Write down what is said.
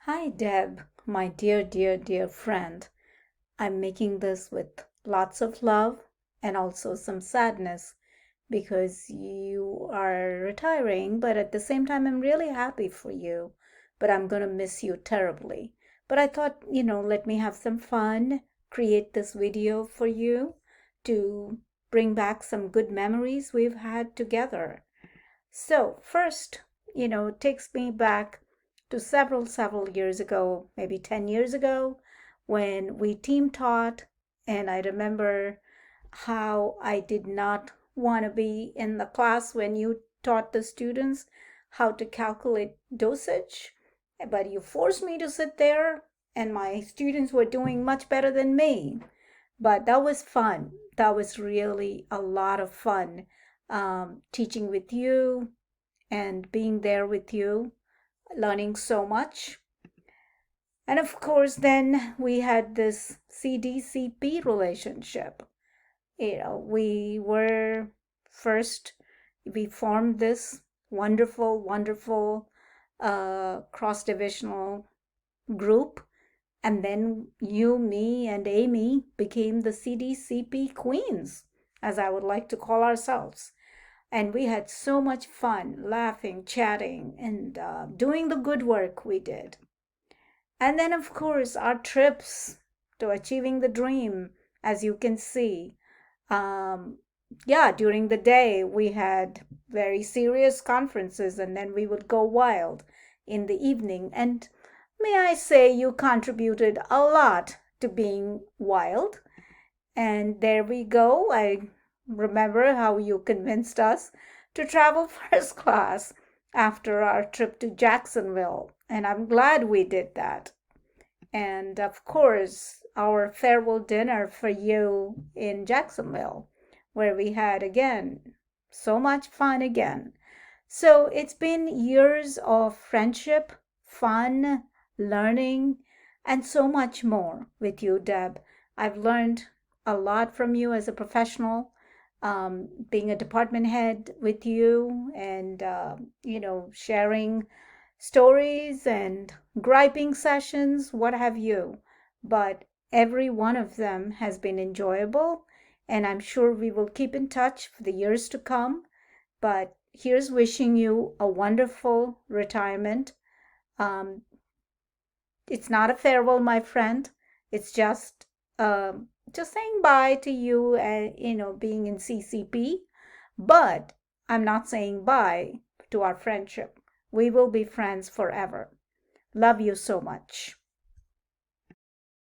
Hi, Deb, my dear, dear, dear friend. I'm making this with lots of love and also some sadness because you are retiring, but at the same time, I'm really happy for you. But I'm going to miss you terribly. But I thought, let me have some fun, create this video for you to bring back some good memories we've had together. So, first, it takes me back to several years ago, maybe 10 years ago, when we team taught. And I remember how I did not want to be in the class when you taught the students how to calculate dosage, but you forced me to sit there, and my students were doing much better than me. But that was fun. That was really a lot of fun, teaching with you and being there with you, learning so much. And of course, then we had this CDCP relationship. We were first, we formed this wonderful cross divisional group. And then you, me, and Amy became the CDCP Queens, as I would like to call ourselves. And we had so much fun laughing, chatting, and doing the good work we did. And then, of course, our trips to achieving the dream, as you can see. Um, yeah, during the day, we had very serious conferences, and then we would go wild in the evening. And may I say, you contributed a lot to being wild. And there we go. I remember how you convinced us to travel first class after our trip to Jacksonville. And I'm glad we did that. And of course, our farewell dinner for you in Jacksonville, where we had again so much fun again. So it's been years of friendship, fun, learning, and so much more with you, Deb. I've learned a lot from you as a professional, being a department head with you and, sharing stories and griping sessions, what have you. But every one of them has been enjoyable, and I'm sure we will keep in touch for the years to come. But here's wishing you a wonderful retirement. Um, it's not a farewell, my friend. It's just saying bye to you, being in CCP. But I'm not saying bye to our friendship. We will be friends forever. Love you so much.